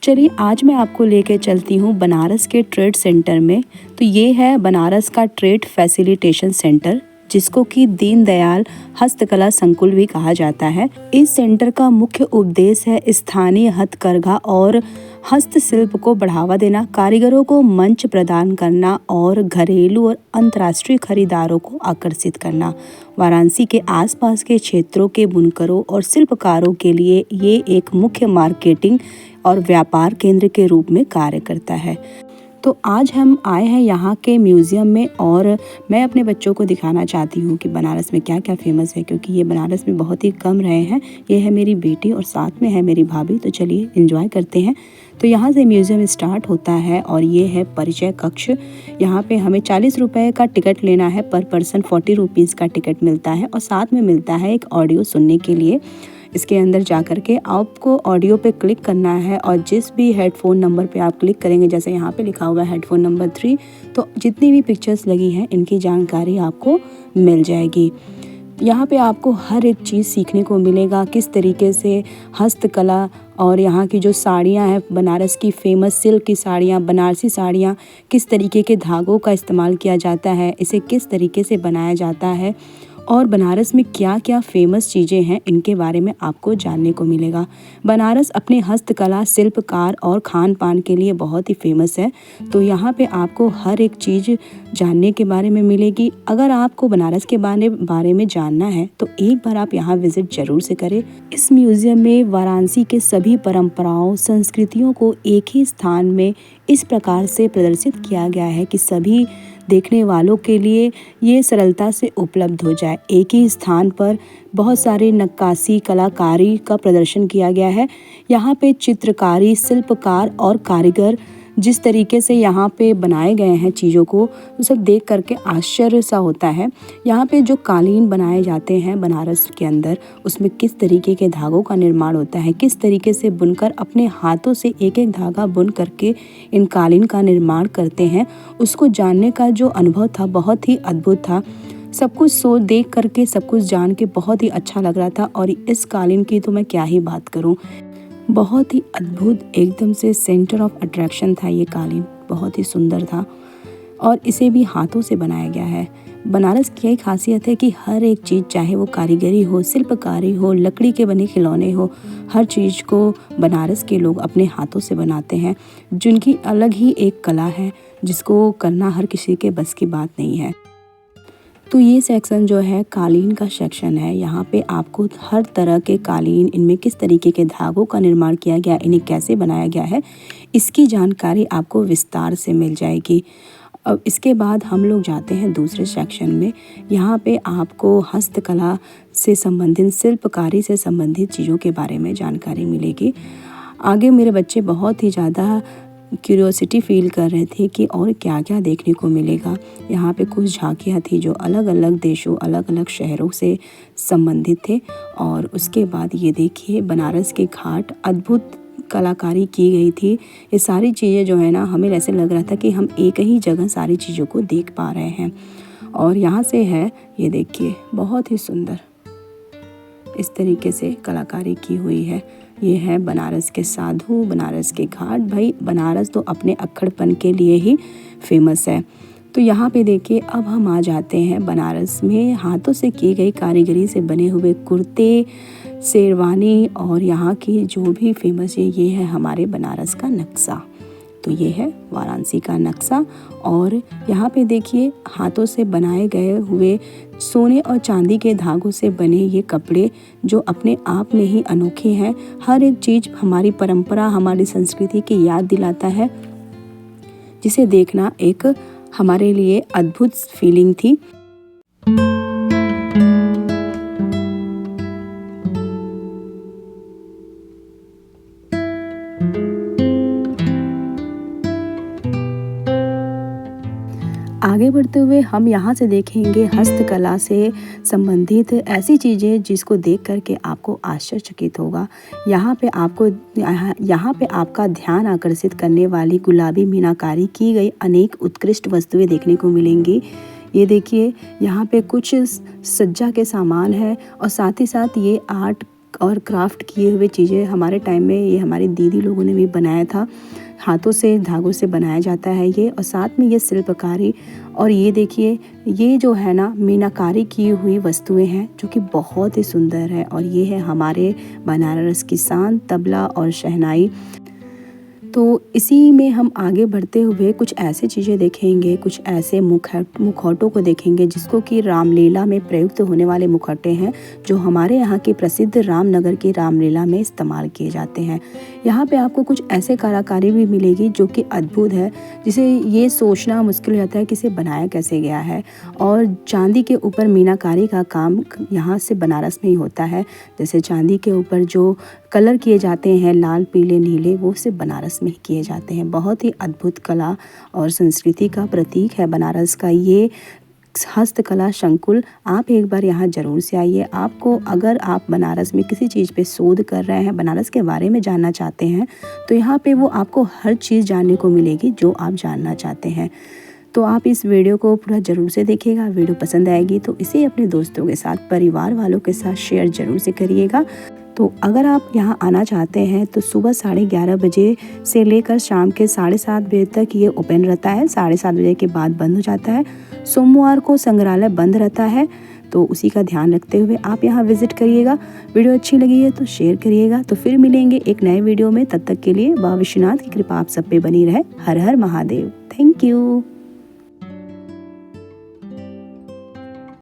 चलिए आज मैं आपको लेके चलती हूँ बनारस के ट्रेड सेंटर में। तो ये है बनारस का ट्रेड फैसिलिटेशन सेंटर, जिसको कि दीनदयाल हस्तकला संकुल भी कहा जाता है। इस सेंटर का मुख्य उद्देश्य है स्थानीय हथकरघा और हस्तशिल्प को बढ़ावा देना, कारीगरों को मंच प्रदान करना और घरेलू और अंतर्राष्ट्रीय खरीदारों को आकर्षित करना। वाराणसी के आसपास के क्षेत्रों के बुनकरों और शिल्पकारों के लिए ये एक मुख्य मार्केटिंग और व्यापार केंद्र के रूप में कार्य करता है। तो आज हम आए हैं यहाँ के म्यूज़ियम में और मैं अपने बच्चों को दिखाना चाहती हूँ कि बनारस में क्या क्या फेमस है, क्योंकि ये बनारस में बहुत ही कम रहे हैं। ये है मेरी बेटी और साथ में है मेरी भाभी। तो चलिए एंजॉय करते हैं। तो यहाँ से म्यूज़ियम स्टार्ट होता है और ये है परिचय कक्ष। यहाँ पे हमें 40 रुपये का टिकट लेना है, पर पर्सन 40 रुपीज़ का टिकट मिलता है और साथ में मिलता है एक ऑडियो सुनने के लिए। इसके अंदर जा कर के आपको ऑडियो पे क्लिक करना है और जिस भी हेडफोन नंबर पे आप क्लिक करेंगे, जैसे यहाँ पे लिखा हुआ है हेडफोन नंबर 3, तो जितनी भी पिक्चर्स लगी हैं इनकी जानकारी आपको मिल जाएगी। यहाँ पे आपको हर एक चीज़ सीखने को मिलेगा, किस तरीके से हस्तकला और यहाँ की जो साड़ियाँ हैं, बनारस की फेमस सिल्क की साड़ियाँ, बनारसी साड़ियाँ, किस तरीके के धागों का इस्तेमाल किया जाता है, इसे किस तरीके से बनाया जाता है और बनारस में क्या क्या फेमस चीज़ें हैं, इनके बारे में आपको जानने को मिलेगा। बनारस अपने हस्तकला, शिल्पकार और खान पान के लिए बहुत ही फेमस है। तो यहाँ पे आपको हर एक चीज़ जानने के बारे में मिलेगी। अगर आपको बनारस के बारे में जानना है तो एक बार आप यहाँ विज़िट ज़रूर से करें। इस म्यूज़ियम में वाराणसी के सभी परंपराओं, संस्कृतियों को एक ही स्थान में इस प्रकार से प्रदर्शित किया गया है कि सभी देखने वालों के लिए ये सरलता से उपलब्ध हो जाए। एक ही स्थान पर बहुत सारे नक्काशी, कलाकारी का प्रदर्शन किया गया है। यहाँ पे चित्रकारी, शिल्पकार और कारीगर जिस तरीके से यहाँ पे बनाए गए हैं चीज़ों को, वो सब देख करके आश्चर्य सा होता है। यहाँ पे जो कालीन बनाए जाते हैं बनारस के अंदर, उसमें किस तरीके के धागों का निर्माण होता है, किस तरीके से बुनकर अपने हाथों से एक एक धागा बुन करके इन कालीन का निर्माण करते हैं, उसको जानने का जो अनुभव था बहुत ही अद्भुत था। सब कुछ सोच देख करके, सब कुछ जान के बहुत ही अच्छा लग रहा था। और इस कालीन की तो मैं क्या ही बात करूँ, बहुत ही अद्भुत, एकदम से सेंटर ऑफ अट्रैक्शन था ये कालीन, बहुत ही सुंदर था और इसे भी हाथों से बनाया गया है। बनारस की यही खासियत है कि हर एक चीज़, चाहे वो कारीगरी हो, शिल्पकारी हो, लकड़ी के बने खिलौने हो, हर चीज़ को बनारस के लोग अपने हाथों से बनाते हैं, जिनकी अलग ही एक कला है, जिसको करना हर किसी के बस की बात नहीं है। तो ये सेक्शन जो है कालीन का सेक्शन है। यहाँ पे आपको हर तरह के कालीन, इनमें किस तरीके के धागों का निर्माण किया गया, इन्हें कैसे बनाया गया है, इसकी जानकारी आपको विस्तार से मिल जाएगी। अब इसके बाद हम लोग जाते हैं दूसरे सेक्शन में। यहाँ पे आपको हस्तकला से संबंधित, शिल्पकारी से संबंधित चीज़ों के बारे में जानकारी मिलेगी। आगे मेरे बच्चे बहुत ही ज़्यादा क्यूरियोसिटी फील कर रहे थे कि और क्या क्या देखने को मिलेगा। यहाँ पे कुछ झांकियाँ थी जो अलग अलग देशों, अलग अलग शहरों से संबंधित थे। और उसके बाद ये देखिए बनारस के घाट, अद्भुत कलाकारी की गई थी। ये सारी चीज़ें जो है ना, हमें ऐसे लग रहा था कि हम एक ही जगह सारी चीज़ों को देख पा रहे हैं। और यहाँ से है, ये देखिए, बहुत ही सुंदर इस तरीके से कलाकारी की हुई है। ये है बनारस के साधु, बनारस के घाट। भाई बनारस तो अपने अक्खड़पन के लिए ही फेमस है। तो यहाँ पे देखिए, अब हम आ जाते हैं बनारस में हाथों से की गई कारीगरी से बने हुए कुर्ते, शेरवानी और यहाँ की जो भी फेमस है, ये है हमारे बनारस का नक्शा। तो ये है वाराणसी का नक्शा। और यहाँ पे देखिए हाथों से बनाए गए हुए सोने और चांदी के धागों से बने ये कपड़े, जो अपने आप में ही अनोखे हैं। हर एक चीज़ हमारी परंपरा, हमारी संस्कृति की याद दिलाता है, जिसे देखना एक हमारे लिए अद्भुत फीलिंग थी। आगे बढ़ते हुए हम यहाँ से देखेंगे हस्तकला से संबंधित ऐसी चीज़ें जिसको देख करके आपको आश्चर्यचकित होगा। यहाँ पे आपका ध्यान आकर्षित करने वाली गुलाबी मीनाकारी की गई अनेक उत्कृष्ट वस्तुएं देखने को मिलेंगी। ये देखिए, यहाँ पे कुछ सज्जा के सामान है और साथ ही साथ ये आर्ट और क्राफ्ट किए हुए चीज़ें। हमारे टाइम में ये हमारी दीदी लोगों ने भी बनाया था, हाथों से धागों से बनाया जाता है ये। और साथ में ये शिल्पकारी, और ये देखिए ये जो है ना मीनाकारी की हुई वस्तुएं हैं जो कि बहुत ही सुंदर है। और ये है हमारे बनारस की शान, तबला और शहनाई। तो इसी में हम आगे बढ़ते हुए कुछ ऐसे चीज़ें देखेंगे, कुछ ऐसे मुखौटों को देखेंगे जिसको कि रामलीला में प्रयुक्त होने वाले मुखौटे हैं, जो हमारे यहाँ के प्रसिद्ध रामनगर की रामलीला में इस्तेमाल किए जाते हैं। यहाँ पे आपको कुछ ऐसे कलाकारी भी मिलेगी जो कि अद्भुत है, जिसे ये सोचना मुश्किल हो जाता है कि इसे बनाया कैसे गया है। और चांदी के ऊपर मीनाकारी का काम यहाँ से बनारस में ही होता है। जैसे चांदी के ऊपर जो कलर किए जाते हैं लाल, पीले, नीले, वो सिर्फ बनारस में ही किए जाते हैं। बहुत ही अद्भुत कला और संस्कृति का प्रतीक है बनारस का ये हस्तकला संकुल। आप एक बार यहाँ ज़रूर से आइए। आपको अगर आप बनारस में किसी चीज़ पे शोध कर रहे हैं, बनारस के बारे में जानना चाहते हैं, तो यहाँ पे वो आपको हर चीज़ जानने को मिलेगी जो आप जानना चाहते हैं। तो आप इस वीडियो को पूरा ज़रूर से देखिएगा। वीडियो पसंद आएगी तो इसे अपने दोस्तों के साथ, परिवार वालों के साथ शेयर ज़रूर से करिएगा। तो अगर आप यहाँ आना चाहते हैं तो सुबह 11:30 बजे से लेकर शाम के 7:30 बजे तक ये ओपन रहता है। 7:30 बजे के बाद बंद हो जाता है। सोमवार को संग्रहालय बंद रहता है, तो उसी का ध्यान रखते हुए आप यहाँ विजिट करिएगा। वीडियो अच्छी लगी है तो शेयर करिएगा। तो फिर मिलेंगे एक नए वीडियो में। तब तक के लिए बाबा विश्वनाथ की कृपा आप सब पे बनी रहे। हर हर महादेव। Thank you.